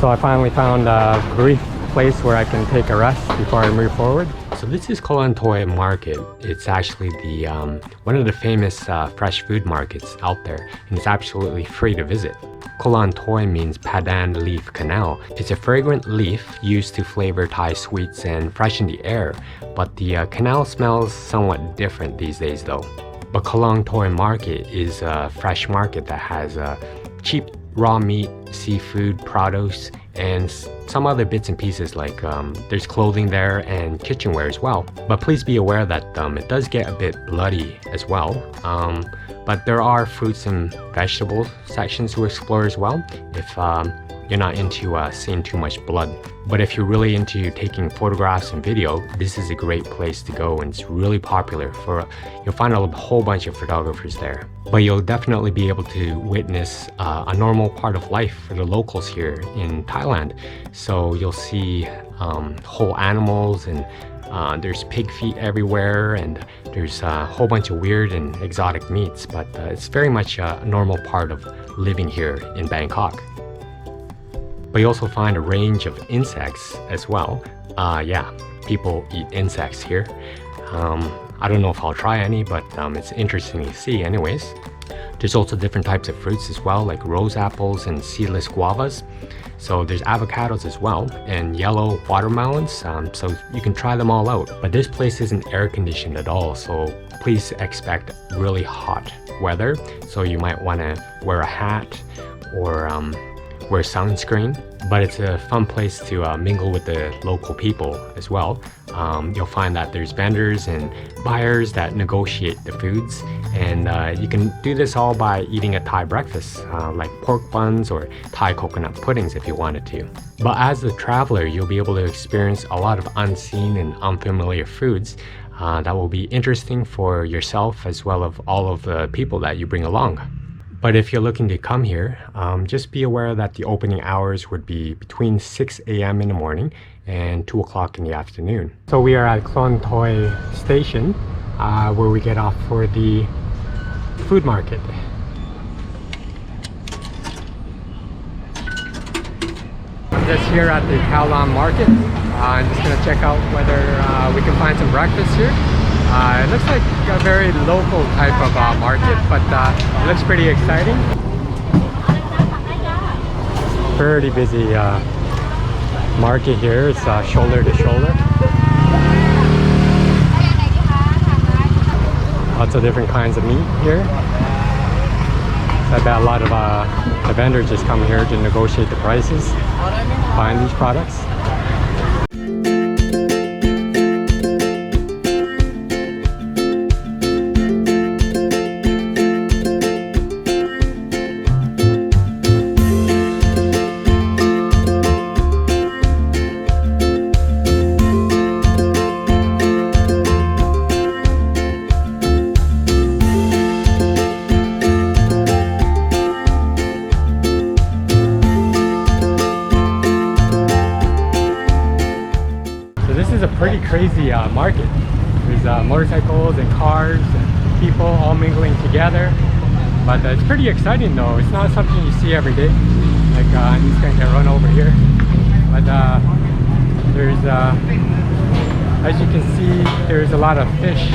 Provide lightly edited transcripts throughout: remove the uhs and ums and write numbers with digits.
So I finally found a brief place where I can take a rest before I move forward. So this is Khlong Toei Market. It's actually the one of the famous fresh food markets out there, and it's absolutely free to visit. Khlong Toei means pandan leaf canal. It's a fragrant leaf used to flavor Thai sweets and freshen the air, but the canal smells somewhat different these days though. But Khlong Toei Market is a fresh market that has cheap raw meat, seafood, produce, and some other bits and pieces like there's clothing there and kitchenware as well. But please be aware that it does get a bit bloody as well. But there are fruits and vegetable sections to explore as well if you're not into seeing too much blood. But if you're really into taking photographs and video, this is a great place to go, and it's really popular for, you'll find a whole bunch of photographers there. But you'll definitely be able to witness a normal part of life for the locals here in Thailand. So you'll see whole animals, and there's pig feet everywhere, and there's a whole bunch of weird and exotic meats, but it's very much a normal part of living here in Bangkok. But you also find a range of insects as well. Yeah, people eat insects here. I don't know if I'll try any, but it's interesting to see anyways. There's also different types of fruits as well, like rose apples and seedless guavas. So there's avocados as well, and yellow watermelons, so you can try them all out. But this place isn't air conditioned at all, so please expect really hot weather. So you might want to wear a hat or wear sunscreen. But it's a fun place to mingle with the local people as well. You'll find that there's vendors and buyers that negotiate the foods, and you can do this all by eating a Thai breakfast like pork buns or Thai coconut puddings if you wanted to. But as a traveler, you'll be able to experience a lot of unseen and unfamiliar foods that will be interesting for yourself as well as all of the people that you bring along. But if you're looking to come here, just be aware that the opening hours would be between 6 a.m. in the morning and 2 o'clock in the afternoon. So we are at Khlong Toei station where we get off for the food market. I'm just here at the Khlong market. I'm just going to check out whether we can find some breakfast here. It looks like a very local type of market, but it looks pretty exciting. Pretty busy market here. It's shoulder to shoulder. Lots of different kinds of meat here. So I bet a lot of the vendors just come here to negotiate the prices, buying these products. This is a pretty crazy market. There's motorcycles and cars and people all mingling together. But it's pretty exciting though. It's not something you see every day. Like I'm just gonna get run over here. But there's, as you can see, there's a lot of fish.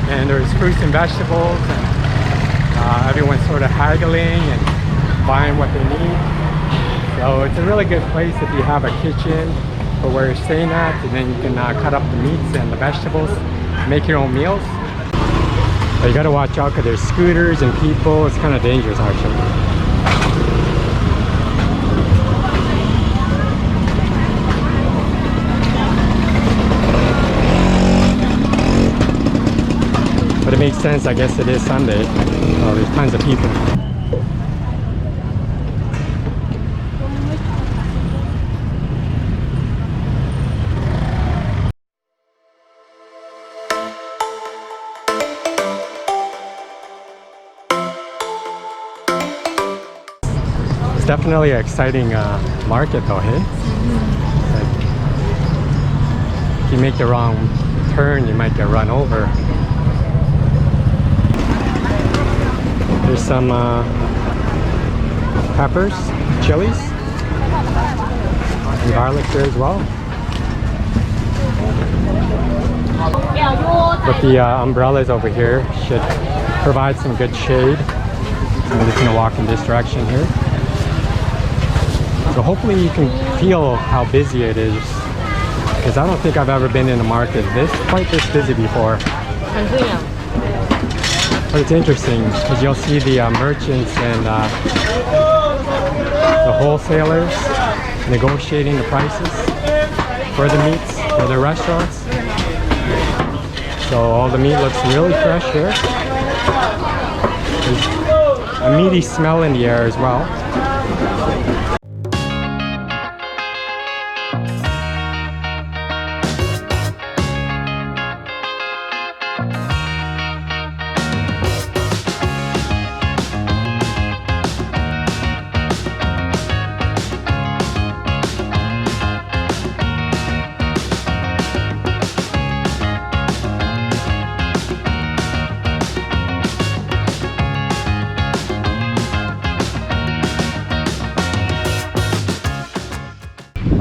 And there's fruits and vegetables, and everyone's sort of haggling and buying what they need. So it's a really good place if you have a kitchen for where you're staying at, and then you can cut up the meats and the vegetables, make your own meals. But you gotta watch out because there's scooters and people. It's kind of dangerous actually. But it makes sense, I guess it is Sunday. So there's tons of people. It's definitely an exciting market though, hey? Like, if you make the wrong turn, you might get run over. There's some peppers, chilies, and garlic here as well. But the umbrellas over here should provide some good shade. I'm just gonna walk in this direction here. So hopefully you can feel how busy it is, because I don't think I've ever been in a market quite this busy before. But it's interesting because you'll see the merchants and the wholesalers negotiating the prices for the meats for the restaurants. So all the meat looks really fresh here. There's a meaty smell in the air as well.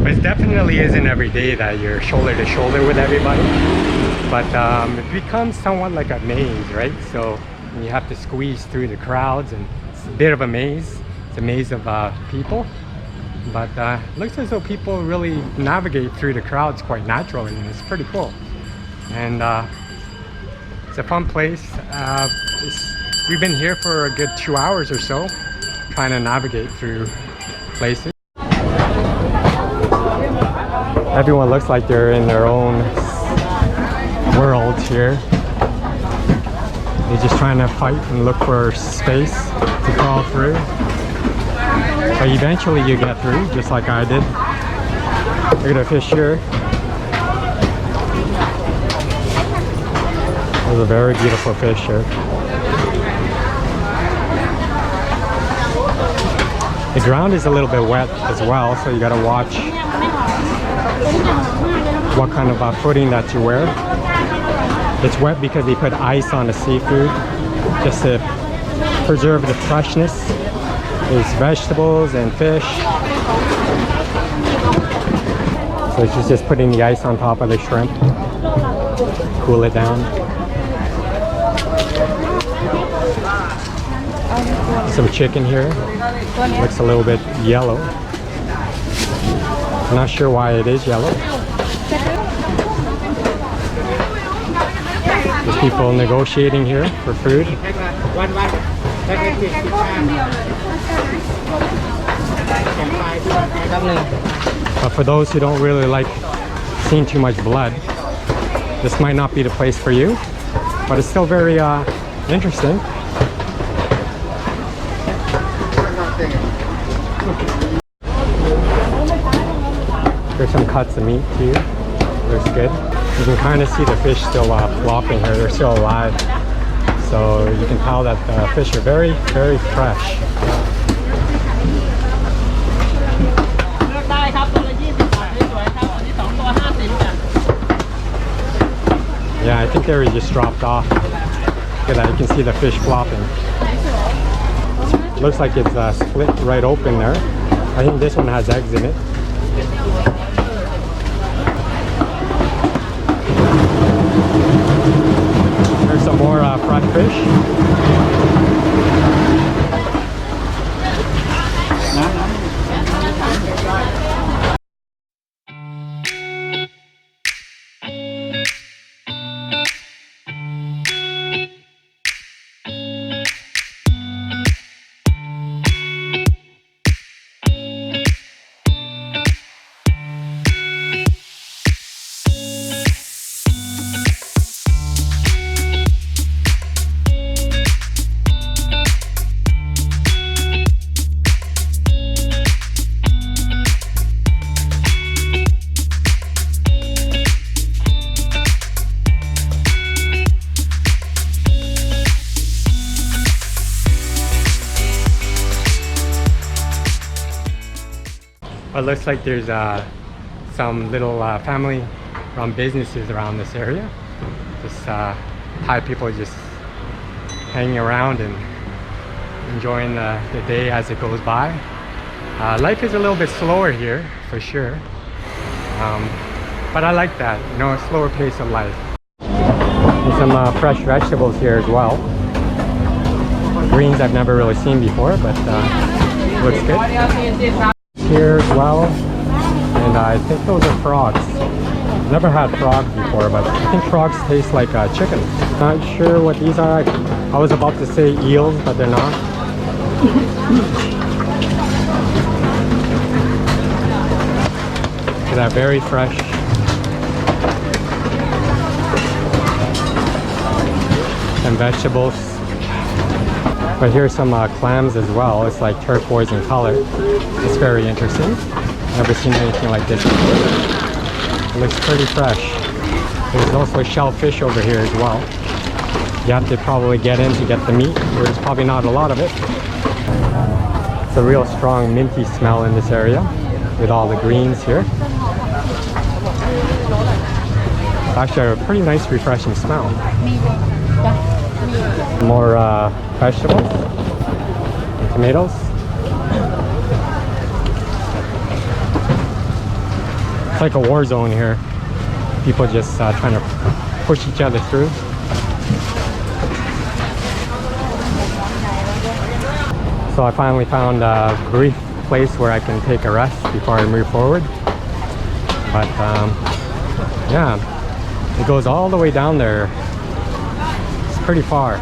It definitely isn't every day that you're shoulder to shoulder with everybody, but it becomes somewhat like a maze, right? So you have to squeeze through the crowds, and it's a bit of a maze. It's a maze of people, but it looks as though people really navigate through the crowds quite naturally, and it's pretty cool. And it's a fun place. We've been here for a good 2 hours or so, trying to navigate through places. Everyone looks like they're in their own world here. They're just trying to fight and look for space to crawl through. But eventually you get through, just like I did. Look at the fish here. There's a very beautiful fish here. The ground is a little bit wet as well, so you gotta watch what kind of footing that you wear. It's wet because they put ice on the seafood just to preserve the freshness. There's vegetables and fish. So she's just putting the ice on top of the shrimp, cool it down. Some chicken here. Looks a little bit yellow. I'm not sure why it is yellow. There's people negotiating here for food. But for those who don't really like seeing too much blood, this might not be the place for you, but it's still very interesting. There's some cuts of meat too. Looks good. You can kind of see the fish still flopping here. They're still alive. So you can tell that the fish are very, very fresh. Yeah, I think they just dropped off. Look at that, you can see the fish flopping. Looks like it's split right open there. I think this one has eggs in it. There's some more fresh fish. It looks like there's some little family-run businesses around this area. Just Thai people just hanging around and enjoying the day as it goes by. Life is a little bit slower here, for sure. But I like that, you know, a slower pace of life. And some fresh vegetables here as well. Greens I've never really seen before, but looks good. Here as well, and I think those are frogs. Never had frogs before, but I think frogs taste like chicken. Not sure what these are. I was about to say eels, but they're not. Look at that, very fresh. And vegetables. But here's some clams as well. It's like turquoise in color. It's very interesting. Never seen anything like this before. It looks pretty fresh. There's also shellfish over here as well. You have to probably get in to get the meat. There's probably not a lot of it. It's a real strong minty smell in this area with all the greens here. It's actually a pretty nice refreshing smell. More vegetables, tomatoes. It's like a war zone here. People just trying to push each other through. So I finally found a brief place where I can take a rest before I move forward. But yeah, it goes all the way down there. It's pretty far.